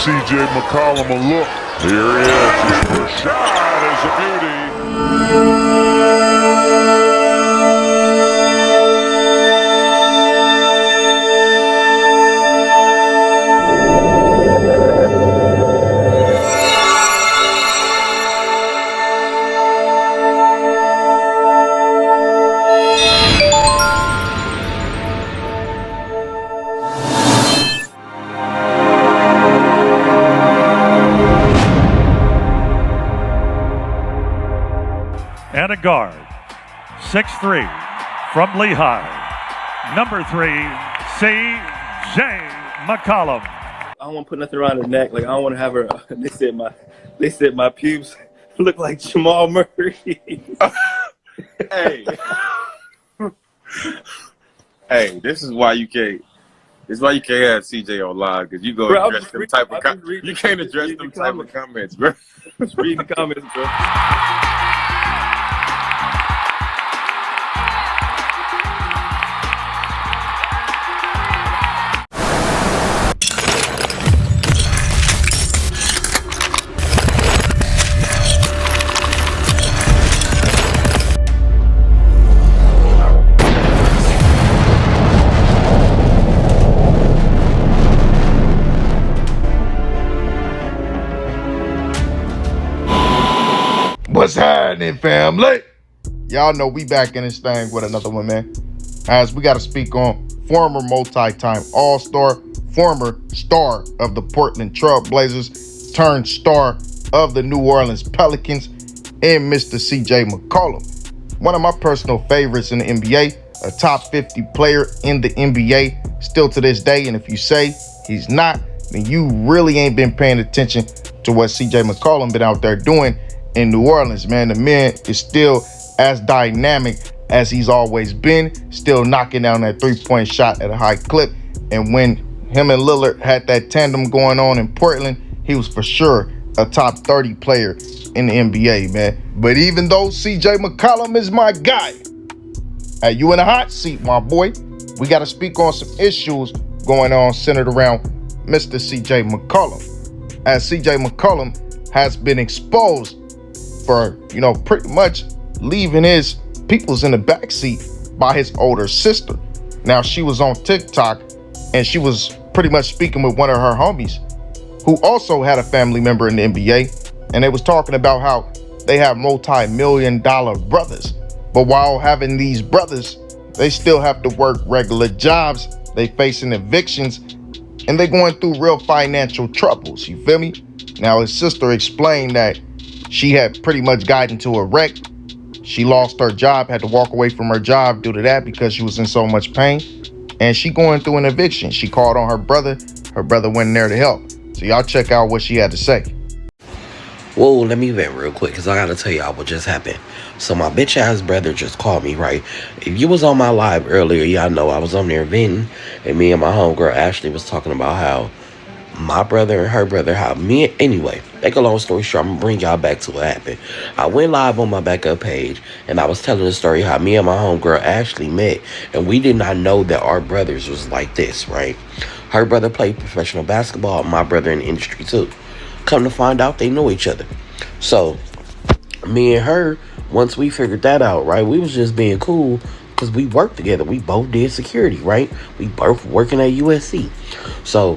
C.J. McCollum a look. Here he is. His first shot is a beauty. And a guard, 6'3", from Lehigh, number 3, C.J. McCollum. I don't want to put nothing around her neck. Like, I don't want to have her. They said my pubes look like Jamal Murray. Hey, hey, this is why you can't. This is why you can't have CJ on live, because you go address them type of comments. You can't address them type of comments, bro. Just read the comments, bro. What's happening, family? Y'all know we back in this thing with another one, man. As we got to speak on former multi-time All-Star, former star of the Portland Trail Blazers, turned star of the New Orleans Pelicans, and Mr. C.J. McCollum. One of my personal favorites in the NBA, a top 50 player in the NBA, still to this day. And if you say he's not, then you really ain't been paying attention to what C.J. McCollum been out there doing in New Orleans, man. The man is still as dynamic as he's always been, still knocking down that three-point shot at a high clip. And when him and Lillard had that tandem going on in Portland, he was for sure a top 30 player in the NBA, man. But even though C.J. McCollum is my guy, hey, you in a hot seat, my boy. We got to speak on some issues going on centered around Mr. C.J. McCollum, as C.J. McCollum has been exposed for, pretty much leaving his peoples in the backseat by his older sister. Now, she was on TikTok and she was pretty much speaking with one of her homies who also had a family member in the NBA. And they was talking about how they have multi-million-dollar brothers. But while having these brothers, they still have to work regular jobs. They facing evictions and they going through real financial troubles. You feel me? Now, his sister explained that she had pretty much gotten into a wreck. She lost her job, had to walk away from her job due to that because she was in so much pain. And she going through an eviction. She called on her brother. Her brother went in there to help. So y'all check out what she had to say. Whoa, let me vent real quick, because I got to tell y'all what just happened. So my bitch-ass brother just called me, right? If you was on my live earlier, y'all know I was on there venting. And me and my homegirl Ashley was talking about how my brother and her brother, anyway, make a long story short, I'm gonna bring y'all back to what happened. I went live on my backup page and I was telling the story how me and my homegirl Ashley met, and we did not know that our brothers was like this, right? Her brother played professional basketball, my brother in the industry too. Come to find out, they know each other. So me and her, once we figured that out, right, we was just being cool because we worked together. We both did security, right? We both working at USC. So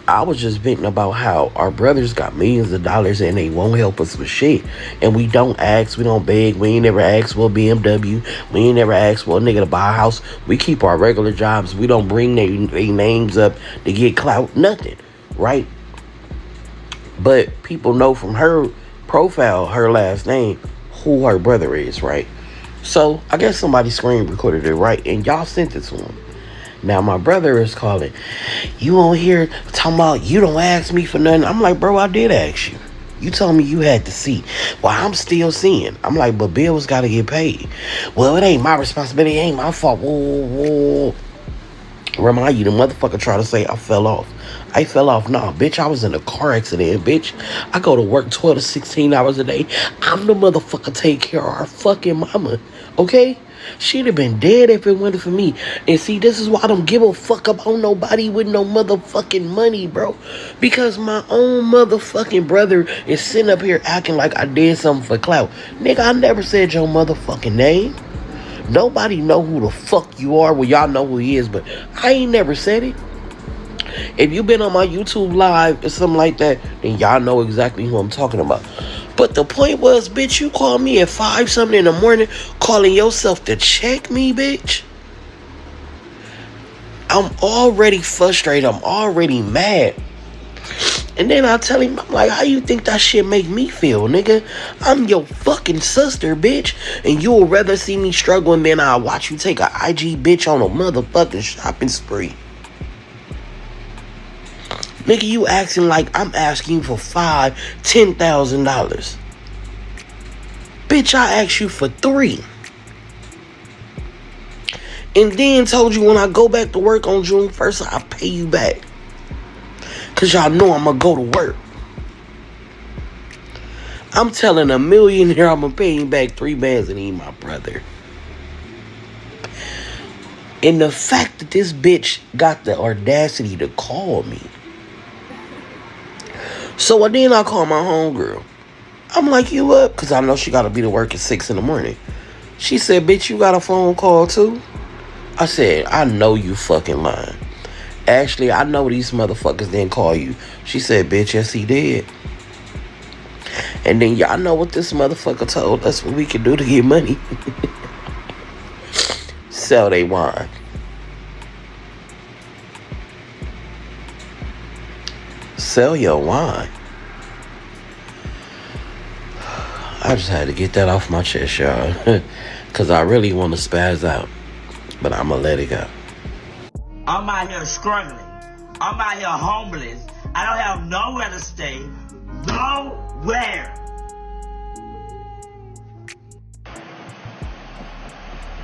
I was just venting about how our brothers got millions of dollars and they won't help us with shit. And we don't ask, we don't beg, we ain't never asked for a BMW, we ain't never asked for a nigga to buy a house. We keep our regular jobs, we don't bring their names up to get clout, nothing, right? But people know from her profile, her last name, who her brother is, right? So I guess somebody screen recorded it, right? And y'all sent it to him. Now, my brother is calling. You on here talking about you don't ask me for nothing. I'm like, bro, I did ask you. You told me you had to see. Well, I'm still seeing. I'm like, but bills got to get paid. Well, it ain't my responsibility. It ain't my fault. Whoa. Remind you, the motherfucker try to say I fell off. I fell off. Nah, bitch, I was in a car accident, bitch. I go to work 12 to 16 hours a day. I'm the motherfucker take care of our fucking mama. Okay? She'd have been dead if it wasn't for me. And see, this is why I don't give a fuck about nobody with no motherfucking money, bro. Because my own motherfucking brother is sitting up here acting like I did something for clout. Nigga, I never said your motherfucking name. Nobody know who the fuck you are. Well, y'all know who he is, but I ain't never said it. If you been on my YouTube live or something like that, then y'all know exactly who I'm talking about. But the point was, bitch, you called me at 5 something in the morning, calling yourself to check me, bitch. I'm already frustrated. I'm already mad. And then I tell him, I'm like, how you think that shit make me feel, nigga? I'm your fucking sister, bitch. And you'll rather see me struggling than I'll watch you take a IG bitch on a motherfucking shopping spree. Nigga, you acting like I'm asking you for $5,000-$10,000. Bitch, I asked you for 3. And then told you when I go back to work on June 1st, I'll pay you back. Cause y'all know I'm gonna go to work. I'm telling a millionaire I'm gonna pay him back 3 bands and he my brother. And the fact that this bitch got the audacity to call me. So then I call my homegirl. I'm like, you up? Because I know she got to be to work at 6 in the morning. She said, bitch, you got a phone call too? I said, I know you fucking lying. Actually, I know these motherfuckers didn't call you. She said, bitch, yes, he did. And then y'all know what this motherfucker told us what we could do to get money. Sell they wine. Sell your wine. I just had to get that off my chest, y'all. Because I really want to spaz out. But I'm going to let it go. I'm out here struggling. I'm out here homeless. I don't have nowhere to stay. Nowhere.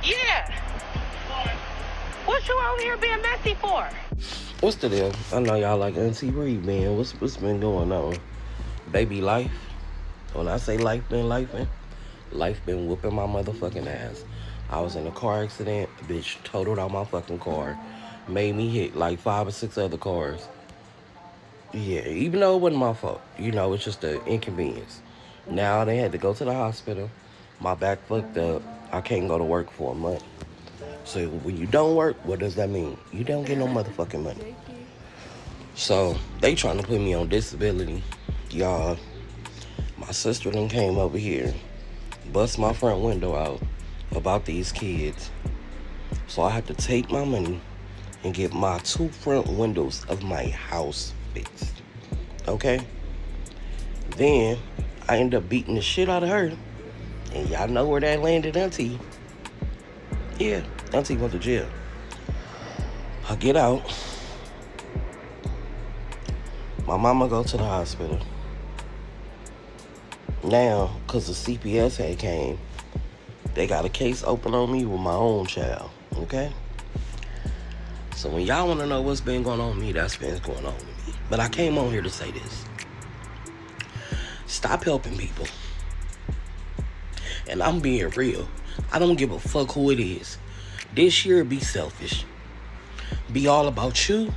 Yeah. What you out here being messy for? What's the deal? I know y'all like, Auntie, where you been? What's been going on? Baby life? When I say life been whooping my motherfucking ass. I was in a car accident. A bitch totaled out my fucking car. Made me hit like 5 or 6 other cars. Yeah, even though it wasn't my fault. You know, it's just an inconvenience. Now they had to go to the hospital. My back fucked up. I can't go to work for a month. So when you don't work, what does that mean? You don't get no motherfucking money. So they trying to put me on disability. Y'all, my sister done came over here, bust my front window out about these kids. So I had to take my money and get my 2 front windows of my house fixed. Okay? Then I end up beating the shit out of her. And y'all know where that landed, Auntie. Yeah, Auntie went to jail. I get out. My mama go to the hospital. Now, because the CPS had came, they got a case open on me with my own child. Okay? So when y'all want to know what's been going on with me, that's been going on with me. But I came on here to say this. Stop helping people. And I'm being real. I don't give a fuck who it is. This year, be selfish. Be all about you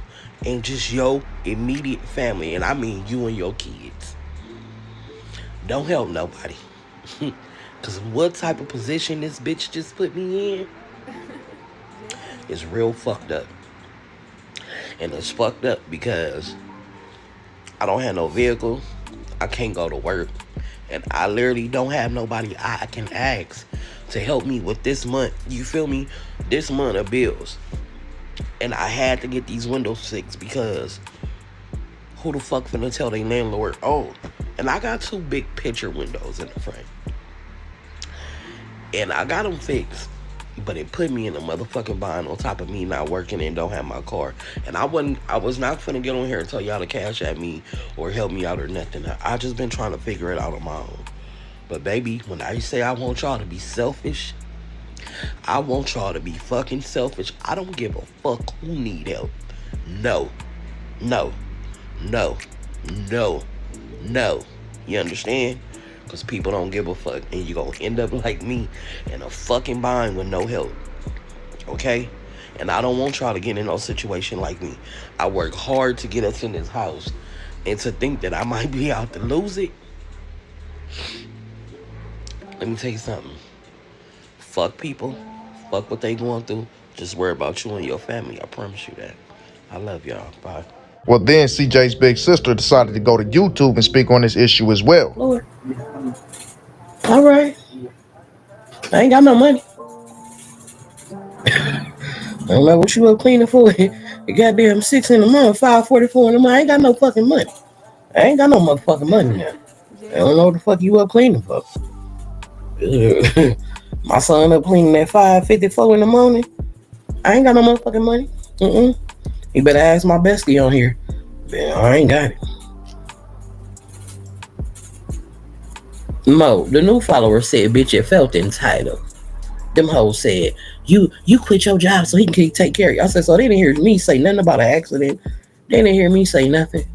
and just your immediate family. And I mean you and your kids. Don't help nobody. Because what type of position this bitch just put me in is real fucked up. And it's fucked up because I don't have no vehicle. I can't go to work. And I literally don't have nobody I can ask to help me with this month. You feel me? This month of bills. And I had to get these windows fixed because who the fuck finna tell their landlord, oh, and I got 2 big picture windows in the front. And I got them fixed. But it put me in a motherfucking bind on top of me not working and don't have my car. And I was not finna get on here and tell y'all to cash at me or help me out or nothing. I just been trying to figure it out on my own. But baby, when I say I want y'all to be selfish, I want y'all to be fucking selfish. I don't give a fuck who need help. No. No. No. No. No. You understand? Because people don't give a fuck. And you gonna end up like me in a fucking bind with no help. Okay? And I don't want y'all to get in no situation like me. I work hard to get us in this house. And to think that I might be out to lose it. Let me tell you something. Fuck people. Fuck what they going through. Just worry about you and your family. I promise you that. I love y'all. Bye. Well, then CJ's big sister decided to go to YouTube and speak on this issue as well. Lord. All right. I ain't got no money. I don't know what you up cleaning for. You goddamn 6 in the month, 5:44 in the month. I ain't got no fucking money. I ain't got no motherfucking money now. I don't know what the fuck you up cleaning for. My son up cleaning at 5:54 in the morning. I ain't got no motherfucking money. You better ask my bestie on here. Man, I ain't got it. Mo, the new follower said, bitch, it felt entitled. Them hoes said, you quit your job so he can take care of you. I said, so they didn't hear me say nothing about an accident. They didn't hear me say nothing.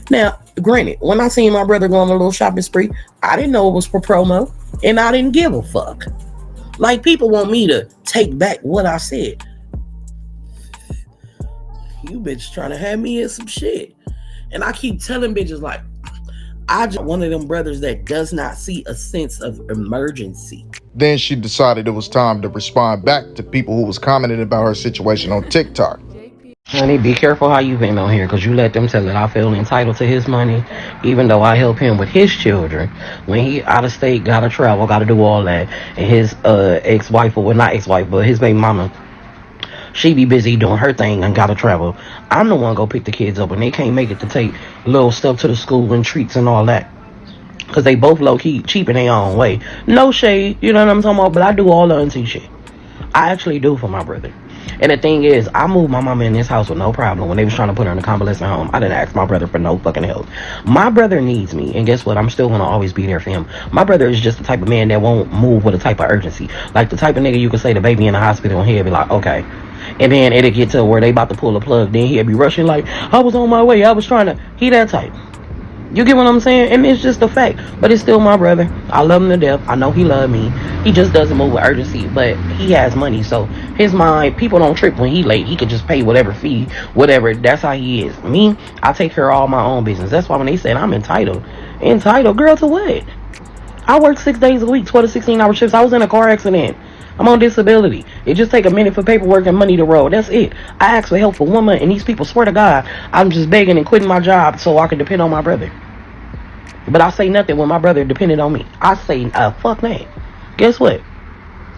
Now, granted, when I seen my brother go on a little shopping spree, I didn't know it was for promo, and I didn't give a fuck. Like, people want me to take back what I said. You bitches trying to have me in some shit. And I keep telling bitches, like, I just one of them brothers that does not see a sense of emergency. Then she decided it was time to respond back to people who was commenting about her situation on TikTok. Honey, be careful how you been on here, because you let them tell that I feel entitled to his money, even though I help him with his children. When he out of state, gotta travel, gotta do all that, and his ex-wife, or well, not ex-wife, but his baby mama, she be busy doing her thing and gotta travel. I'm the one go pick the kids up when they can't make it to take little stuff to the school and treats and all that. Because they both low-key cheap in their own way. No shade, you know what I'm talking about? But I do all the auntie shit. I actually do for my brother. And the thing is, I moved my mama in this house with no problem. When they was trying to put her in a convalescent home, I didn't ask my brother for no fucking help. My brother needs me, and guess what? I'm still gonna always be there for him. My brother is just the type of man that won't move with a type of urgency. Like the type of nigga you can say the baby in the hospital and he'll be like, okay. And then it'll get to where they about to pull the plug. Then he'll be rushing like, I was on my way. I was trying to. He that type. You get what I'm saying? And it's just a fact. But it's still my brother. I love him to death. I know he love me. He just doesn't move with urgency. But he has money. So his mind, people don't trip when he late. He could just pay whatever fee, whatever. That's how he is. Me, I take care of all my own business. That's why when they said I'm entitled. Entitled? Girl, to what? I work 6 days a week, 12 to 16-hour shifts. I was in a car accident. I'm on disability. It just take a minute for paperwork and money to roll. That's it. I asked for help for 1 month, and these people swear to God, I'm just begging and quitting my job so I can depend on my brother. But I say nothing when my brother depended on me. I say, fuck that. Guess what?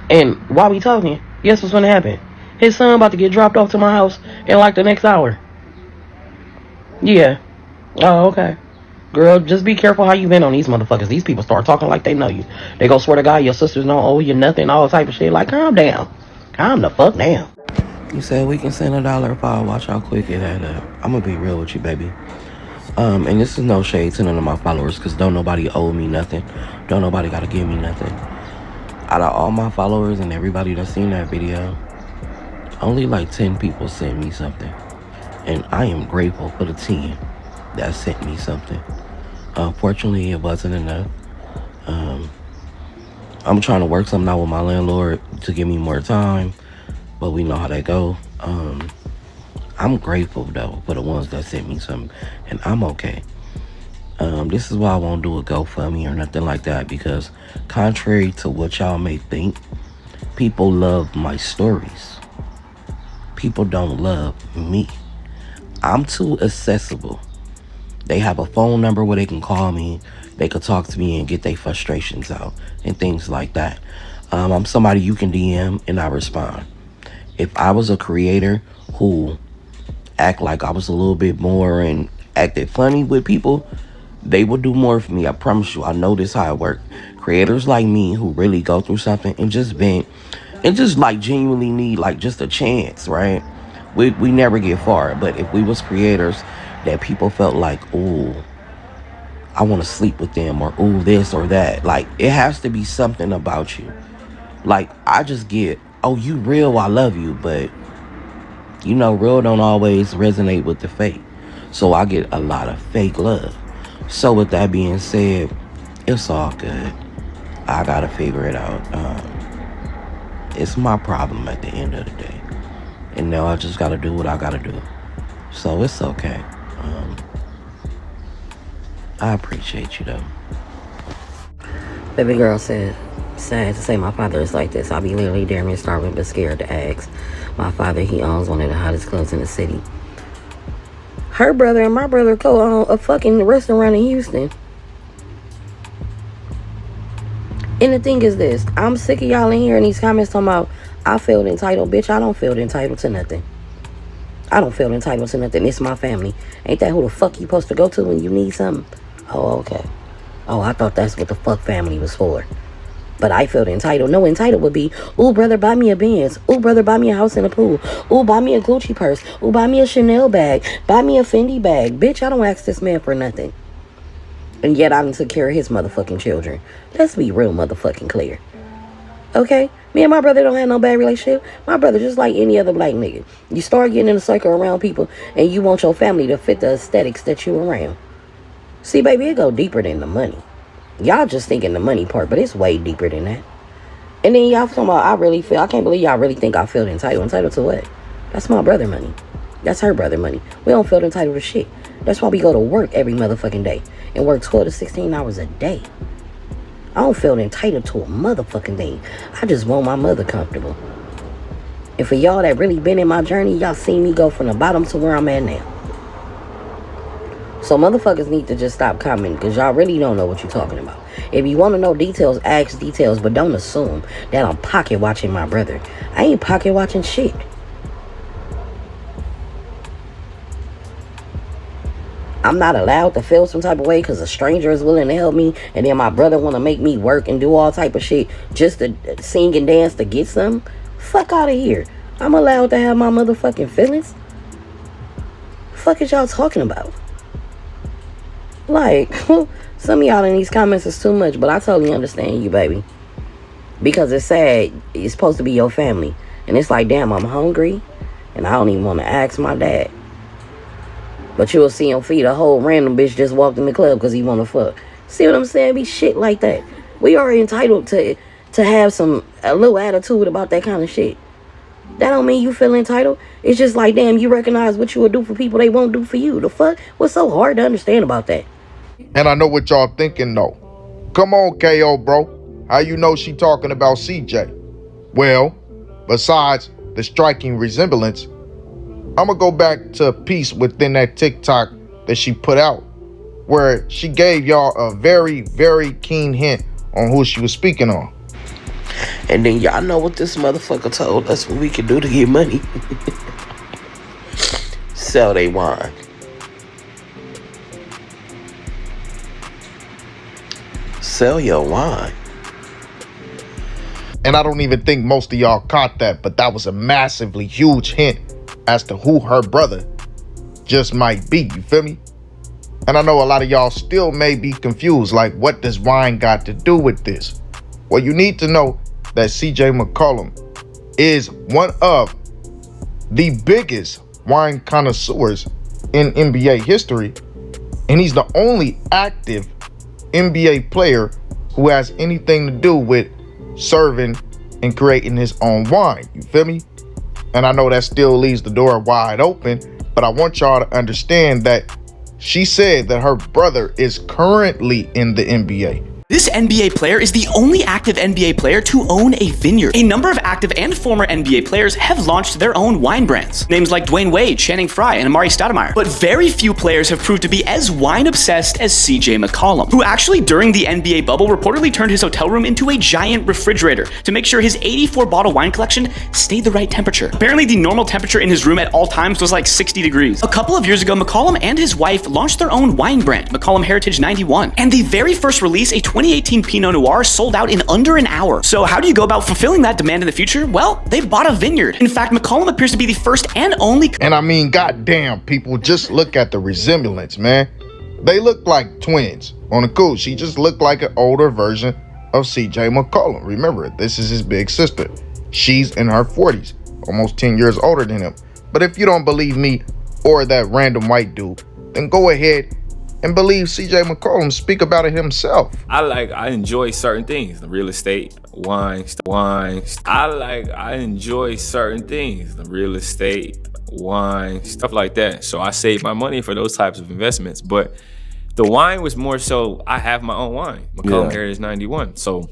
And while we talking, guess what's gonna happen? His son about to get dropped off to my house in like the next hour. Yeah. Oh, okay. Girl, just be careful how you been on these motherfuckers. These people start talking like they know you. They go swear to God your sisters don't owe you nothing, all type of shit. Like, calm down. Calm the fuck down. You said we can send $1 if I watch how quick it add up. I'm gonna be real with you, baby. And this is no shade to none of my followers, because don't nobody owe me nothing. Don't nobody gotta give me nothing. Out of all my followers and everybody that's seen that video, only like 10 people sent me something. And I am grateful for the 10 that sent me something. Unfortunately, it wasn't enough. I'm trying to work something out with my landlord to give me more time, but we know how that go. I'm grateful though for the ones that sent me something, and I'm okay. This is why I won't do a GoFundMe or nothing like that, because contrary to what y'all may think, people love my stories. People don't love me. I'm too accessible. They have a phone number where they can call me. They could talk to me and get their frustrations out and things like that. I'm somebody you can DM and I respond. If I was a creator who act like I was a little bit more and acted funny with people, they would do more for me. I promise you. I know this how it works. Creators like me who really go through something and just vent and just like genuinely need like just a chance, right? We never get far. But if we was creators that people felt like, ooh, I want to sleep with them, or ooh, this or that. Like, it has to be something about you. Like, I just get, oh, you real, I love you. But, you know, real don't always resonate with the fake. So I get a lot of fake love. So with that being said, It's all good. I gotta figure it out. It's my problem at the end of the day. And now I just gotta do what I gotta do. So it's okay. I appreciate you though. Baby girl said, sad to say my father is like this. I'll be literally damn near starving but scared to ask. My father, he owns one of the hottest clubs in the city. Her brother and my brother co-own a fucking restaurant in Houston. And the thing is this, I'm sick of y'all in here in these comments talking about I feel entitled. Bitch, I don't feel entitled to nothing. I don't feel entitled to nothing. It's my family. Ain't that who the fuck you supposed to go to when you need something? Oh, okay. Oh, I thought that's what the fuck family was for. But I felt entitled. No, entitled would be, ooh, brother, buy me a Benz. Ooh, brother, buy me a house in a pool. Ooh, buy me a Gucci purse. Ooh, buy me a Chanel bag. Buy me a Fendi bag. Bitch, I don't ask this man for nothing. And yet I done took care of his motherfucking children. Let's be real motherfucking clear. Okay? Me and my brother don't have no bad relationship. My brother just like any other black nigga. You start getting in a circle around people and you want your family to fit the aesthetics that you around. See, baby, it go deeper than the money. Y'all just thinking the money part, but it's way deeper than that. And then y'all talking about, I can't believe y'all really think I feel entitled. Entitled to what? That's my brother money. That's her brother money. We don't feel entitled to shit. That's why we go to work every motherfucking day and work 12 to 16 hours a day. I don't feel entitled to a motherfucking thing. I just want my mother comfortable. And for y'all that really been in my journey, y'all seen me go from the bottom to where I'm at now. So motherfuckers need to just stop commenting because y'all really don't know what you're talking about. If you want to know details, ask details, but don't assume that I'm pocket watching my brother. I ain't pocket watching shit. I'm not allowed to feel some type of way because a stranger is willing to help me, and then my brother want to make me work and do all type of shit just to sing and dance to get something. Fuck out of here. I'm allowed to have my motherfucking feelings. Fuck is y'all talking about? Like, some of y'all in these comments is too much, but I totally understand you, baby. Because it's sad. It's supposed to be your family. And it's like, damn, I'm hungry, and I don't even want to ask my dad. But you'll see him feed a whole random bitch just walked in the club because he want to fuck. See what I'm saying? Be shit like that. We are entitled to have a little attitude about that kind of shit. That don't mean you feel entitled. It's just like, damn, you recognize what you will do for people they won't do for you. The fuck? What's so hard to understand about that? And I know what y'all thinking though. Come on, KO, bro. How you know she talking about CJ? Well, besides the striking resemblance, I'm gonna go back to a piece within that TikTok that she put out where she gave y'all a very, very keen hint on who she was speaking on. And then y'all know what this motherfucker told us what we can do to get money. Sell they wine. Sell your wine. And I don't even think most of y'all caught that, but that was a massively huge hint as to who her brother just might be, you feel me? And I know a lot of y'all still may be confused, like, what does wine got to do with this? Well, you need to know that CJ McCollum is one of the biggest wine connoisseurs in NBA history, and he's the only active NBA player who has anything to do with serving and creating his own wine, you feel me? And I know that still leaves the door wide open, but I want y'all to understand that she said that her brother is currently in the NBA. This NBA player is the only active NBA player to own a vineyard. A number of active and former NBA players have launched their own wine brands. Names like Dwayne Wade, Channing Frye, and Amari Stoudemire. But very few players have proved to be as wine-obsessed as CJ McCollum, who actually during the NBA bubble reportedly turned his hotel room into a giant refrigerator to make sure his 84-bottle wine collection stayed the right temperature. Apparently the normal temperature in his room at all times was like 60 degrees. A couple of years ago, McCollum and his wife launched their own wine brand, McCollum Heritage 91. And the very first release, a 2018 Pinot Noir, sold out in under an hour. So how do you go about fulfilling that demand in the future? Well, they've bought a vineyard. In fact, McCollum appears to be the first and only... And I mean, goddamn, people, just look at the resemblance, man. They look like twins. On the cool, she just looked like an older version of CJ McCollum. Remember, this is his big sister. She's in her 40s, almost 10 years older than him. But if you don't believe me or that random white dude, then go ahead and believe CJ McCollum speak about it himself. I enjoy certain things, the real estate, wine. I enjoy certain things, the real estate, wine, stuff like that. So I save my money for those types of investments. But the wine was more so, I have my own wine. McCollum Heritage 91. So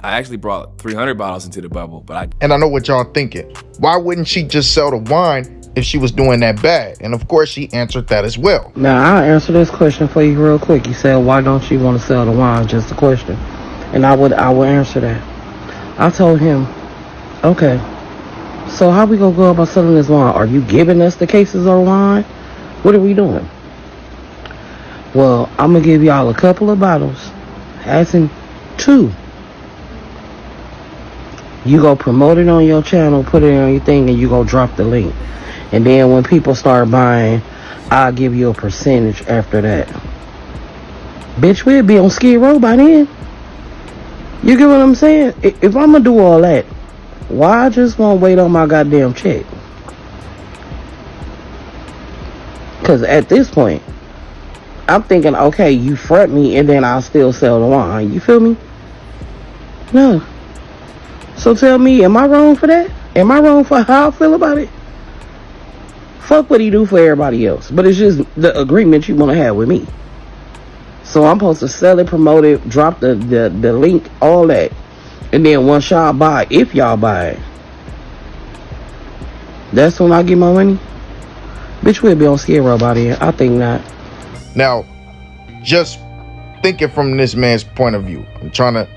I actually brought 300 bottles into the bubble. And I know what y'all thinking. Why wouldn't she just sell the wine if she was doing that bad? And of course she answered that as well. Now I'll answer this question for you real quick. You said, why don't you want to sell the wine? Just a question. And I would answer that. I told him, okay, so how we gonna go about selling this wine? Are you giving us the cases of wine? What are we doing? Well, I'm gonna give y'all a couple of bottles, as in 2. You go promote it on your channel, put it on your thing, and you go drop the link. And then when people start buying, I'll give you a percentage after that. Bitch, we'll be on Skid Row by then. You get what I'm saying? If I'm gonna do all that, why I just won't wait on my goddamn check? Because at this point, I'm thinking, okay, you front me and then I'll still sell the wine. You feel me? No. So tell me, am I wrong for that? Am I wrong for how I feel about it? Fuck what he do for everybody else. But it's just the agreement you want to have with me. So I'm supposed to sell it, promote it, drop the link, all that. And then once y'all buy, if y'all buy it, that's when I get my money? Bitch, we'll be on Skid Row by then. I think not. Now, just thinking from this man's point of view, I'm trying to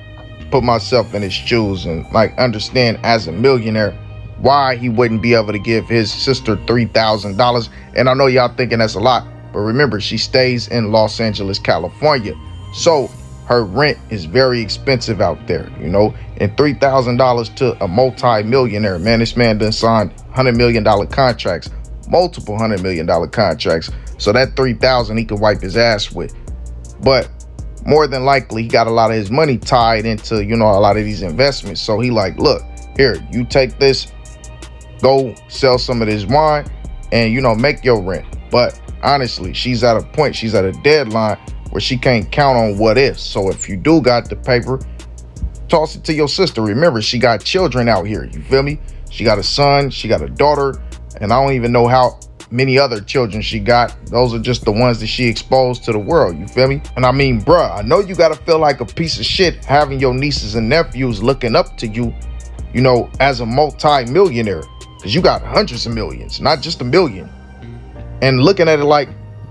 put myself in his shoes and like understand as a millionaire why he wouldn't be able to give his sister $3,000. And I know y'all thinking that's a lot, but remember, she stays in Los Angeles, California. So her rent is very expensive out there, you know, and $3,000 to a multi-millionaire, man, this man done signed $100 million contracts, multiple $100 million contracts. So that $3,000 he could wipe his ass with. But more than likely, he got a lot of his money tied into, you know, a lot of these investments. So he like, look, here, you take this, go sell some of this wine and, you know, make your rent. But honestly, she's at a point, she's at a deadline where she can't count on what if. So if you do got the paper, toss it to your sister. Remember, she got children out here. You feel me? She got a son, she got a daughter, and I don't even know how many other children she got. Those are just the ones that she exposed to the world. You feel me? And I mean, bruh, I know you gotta feel like a piece of shit having your nieces and nephews looking up to you, you know, as a multi-millionaire, because you got hundreds of millions, not just $1 million. And looking at it like,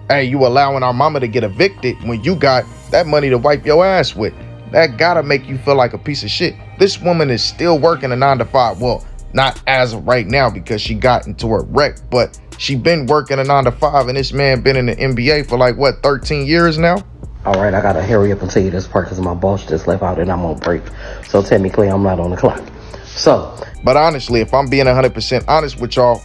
hey, you allowing our mama to get evicted when you got that money to wipe your ass with. That gotta make you feel like a piece of shit. This woman is still working a 9-to-5. Well, not as of right now because she got into a wreck, but she been working a 9-to-5, and this man been in the NBA for like, what, 13 years now? All right, I gotta hurry up and tell you this part because my boss just left out and I'm on break. So technically, I'm not on the clock. So, but honestly, if I'm being 100% honest with y'all,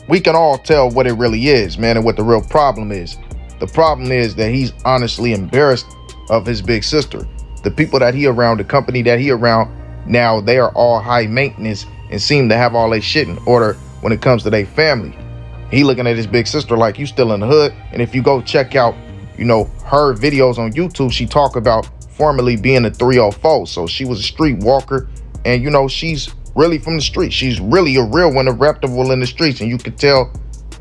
we can all tell what it really is, man, and what the real problem is. The problem is that he's honestly embarrassed of his big sister. The people that he around, the company that he around, now they are all high maintenance and seem to have all their shit in order when it comes to their family. He looking at his big sister like, you still in the hood. And if you go check out, you know, her videos on YouTube, she talk about formerly being a 304. So she was a street walker, and you know, she's really from the street. She's really a real one, a reputable in the streets, and you can tell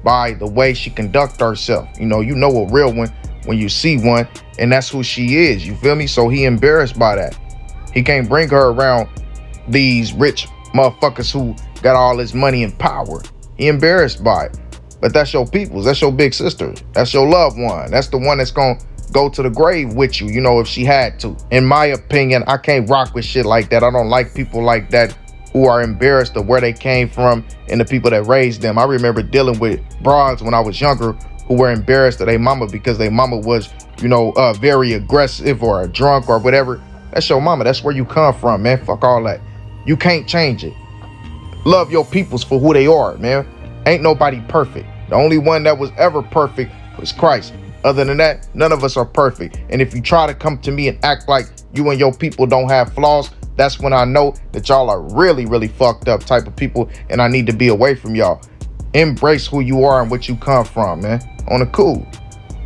by the way she conduct herself. You know a real one when you see one, and that's who she is. You feel me? So he embarrassed by that. He can't bring her around these rich motherfuckers who got all this money and power. He embarrassed by it. But that's your peoples. That's your big sister. That's your loved one. That's the one that's gonna go to the grave with you, you know, if she had to. In my opinion, I can't rock with shit like that. I don't like people like that who are embarrassed of where they came from and the people that raised them. I remember dealing with broads when I was younger who were embarrassed of their mama because their mama was, you know, very aggressive or a drunk or whatever. That's your mama. That's where you come from, man. Fuck all that. You can't change it. Love your peoples for who they are, man. Ain't nobody perfect. The only one that was ever perfect was Christ. Other than that, none of us are perfect. And if you try to come to me and act like you and your people don't have flaws, that's when I know that y'all are really, really fucked up type of people, and I need to be away from y'all. Embrace who you are and what you come from, man. On the cool.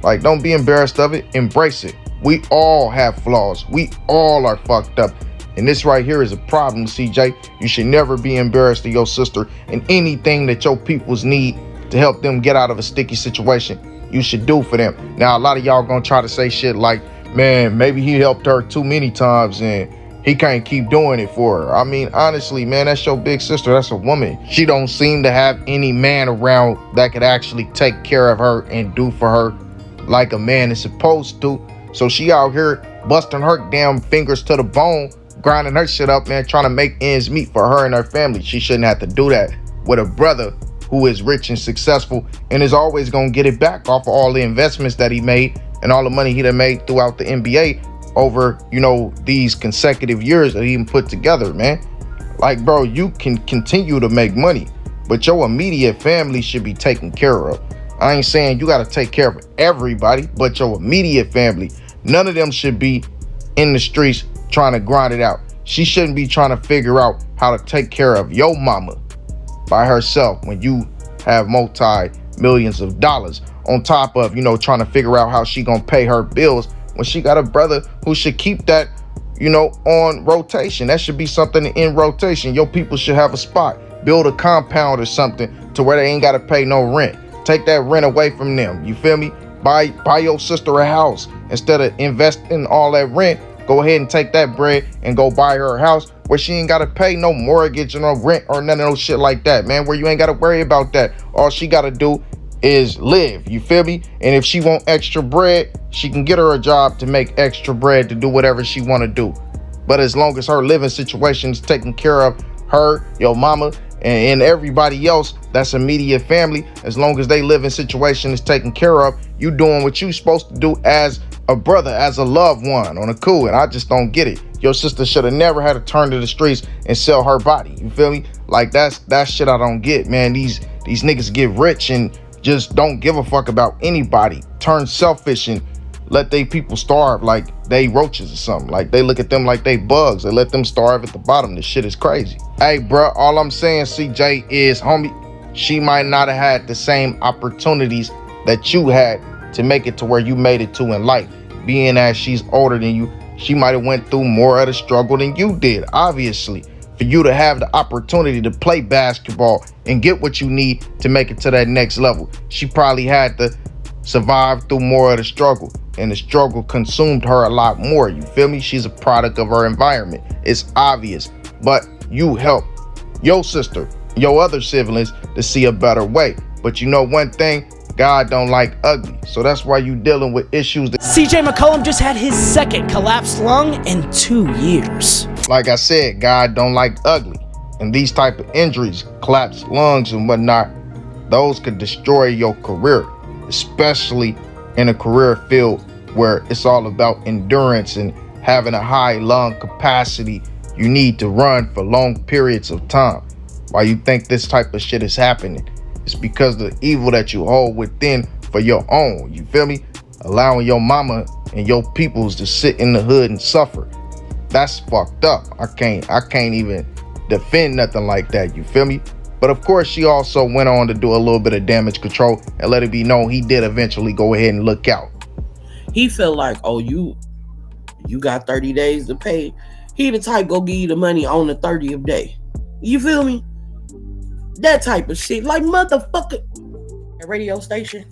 Like, don't be embarrassed of it. Embrace it. We all have flaws. We all are fucked up. And this right here is a problem, CJ. You should never be embarrassed of your sister and anything that your peoples need to help them get out of a sticky situation. You should do for them. Now, a lot of y'all gonna try to say shit like, man, maybe he helped her too many times and he can't keep doing it for her. I mean, honestly, man, that's your big sister. That's a woman. She don't seem to have any man around that could actually take care of her and do for her like a man is supposed to. So she out here busting her damn fingers to the bone, grinding her shit up, man, trying to make ends meet for her and her family. She shouldn't have to do that with a brother who is rich and successful and is always gonna get it back off of all the investments that he made and all the money he done made throughout the NBA over, you know, these consecutive years that he even put together, man. Like, bro, you can continue to make money, but your immediate family should be taken care of. I ain't saying you got to take care of everybody, but your immediate family. None of them should be in the streets trying to grind it out. She shouldn't be trying to figure out how to take care of your mama by herself when you have multi-millions of dollars on top of, you know, trying to figure out how she gonna pay her bills when she got a brother who should keep that, you know, on rotation. That should be something in rotation. Your people should have a spot. Build a compound or something to where they ain't got to pay no rent. Take that rent away from them. You feel me? Buy your sister a house. Instead of investing all that rent, go ahead and take that bread and go buy her a house where she ain't got to pay no mortgage or no rent or none of those shit like that, man, where you ain't got to worry about that. All she got to do is live. You feel me? And if she want extra bread, she can get her a job to make extra bread to do whatever she want to do. But as long as her living situation is taken care of, her, your mama, and everybody else that's immediate family, as long as they living situation is taken care of, you doing what you supposed to do as a brother, as a loved one on a cool. And I just don't get it. Your sister should have never had to turn to the streets and sell her body. You feel me? Like, that's shit I don't get, man. These niggas get rich and just don't give a fuck about anybody. Turn selfish and let they people starve like they roaches or something. Like, they look at them like they bugs. They let them starve at the bottom. This shit is crazy. Hey, bro, all I'm saying, CJ, is, homie, she might not have had the same opportunities that you had to make it to where you made it to in life. Being as she's older than you, she might have went through more of the struggle than you did, obviously. For you to have the opportunity to play basketball and get what you need to make it to that next level, she probably had to survive through more of the struggle, and the struggle consumed her a lot more. You feel me? She's a product of her environment. It's obvious, but you help your sister, your other siblings to see a better way. But you know one thing, God don't like ugly. So that's why you dealing with issues. CJ McCollum just had his second collapsed lung in 2 years. Like I said, God don't like ugly. And these type of injuries, collapsed lungs and whatnot, those could destroy your career, especially in a career field where it's all about endurance and having a high lung capacity. You need to run for long periods of time. Why you think this type of shit is happening? It's because of the evil that you hold within for your own. You feel me? Allowing your mama and your peoples to sit in the hood and suffer. That's fucked up. I can't even defend nothing like that. You feel me? But of course, she also went on to do a little bit of damage control and let it be known he did eventually go ahead and look out. He felt like, oh, you got 30 days to pay. He the type go give you the money on the 30th day. You feel me? That type of shit. Like, motherfucker. A radio station,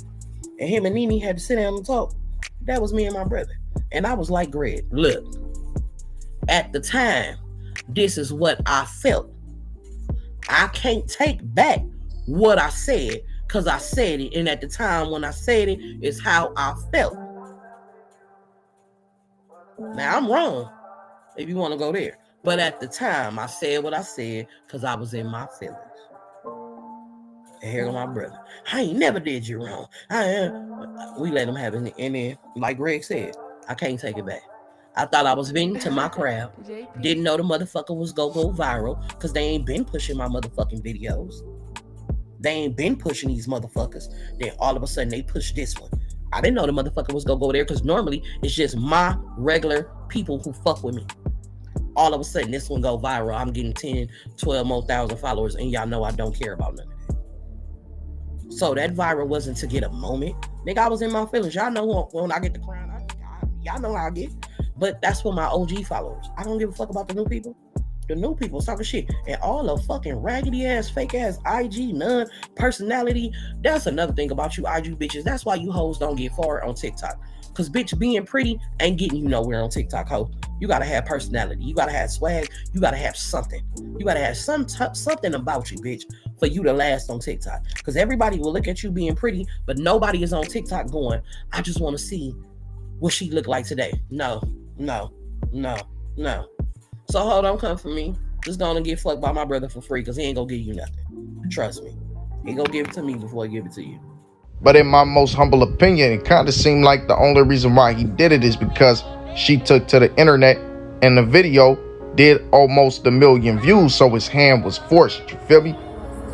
and him and Nene had to sit down and talk. That was me and my brother. And I was like, Greg, look, at the time, this is what I felt. I can't take back what I said because I said it. And at the time when I said it, it's how I felt. Now, I'm wrong if you want to go there. But at the time, I said what I said because I was in my feelings. And here go my brother. I ain't never did you wrong. We let him have it. And then, like Greg said, I can't take it back. I thought I was venting to my crowd. Didn't know the motherfucker was go viral because they ain't been pushing my motherfucking videos. They ain't been pushing these motherfuckers. Then all of a sudden they push this one. I didn't know the motherfucker was gonna go there because normally it's just my regular people who fuck with me. All of a sudden this one go viral. I'm getting 10, 12 more thousand followers and y'all know I don't care about none of that. So that viral wasn't to get a moment. Nigga, I was in my feelings. Y'all know when I get the crown, y'all know how I get. But that's for my OG followers. I don't give a fuck about the new people. The new people talking shit. And all the fucking raggedy ass, fake ass IG, none personality. That's another thing about you IG bitches. That's why you hoes don't get far on TikTok. Cause bitch, being pretty ain't getting you nowhere on TikTok, ho. You gotta have personality. You gotta have swag. You gotta have something. You gotta have something about you, bitch, for you to last on TikTok. Cause everybody will look at you being pretty, but nobody is on TikTok going, I just want to see what she look like today. No. So hold on, come for me. Just gonna get fucked by my brother for free, cause he ain't gonna give you nothing. Trust me. He gonna give it to me before he give it to you. But in my most humble opinion, it kind of seemed like the only reason why he did it is because she took to the internet and the video did almost 1 million views, so his hand was forced. You feel me?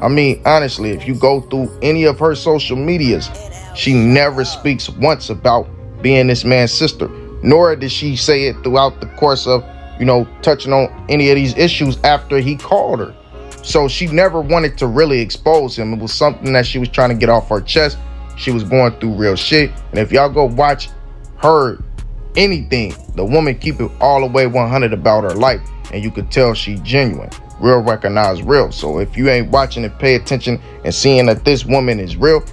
I mean, honestly, if you go through any of her social medias, she never speaks once about being this man's sister, nor did she say it throughout the course of, touching on any of these issues after he called her. So she never wanted to really expose him. It was something that she was trying to get off her chest. She was going through real shit. And if y'all go watch her anything, the woman keep it all the way 100 about her life. And you could tell she genuine. Real recognize real. So if you ain't watching and pay attention and seeing that this woman is real,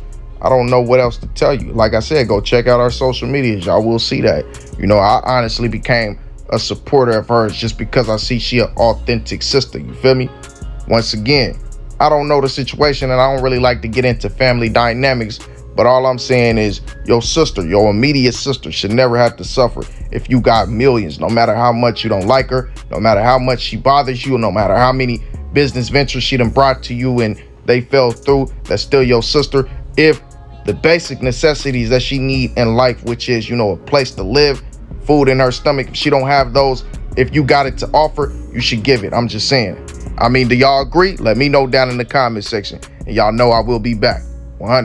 I don't know what else to tell you. Like I said, go check out our social medias. Y'all will see that. I honestly became a supporter of hers just because I see she an authentic sister. You feel me? Once again, I don't know the situation and I don't really like to get into family dynamics, but all I'm saying is your sister, your immediate sister, should never have to suffer if you got millions, no matter how much you don't like her, no matter how much she bothers you, no matter how many business ventures she done brought to you and they fell through. That's still your sister. If the basic necessities that she need in life, which is, a place to live, food in her stomach, if she don't have those, if you got it to offer, you should give it. I'm just saying. I mean, do y'all agree? Let me know down in the comment section. And y'all know I will be back. 100.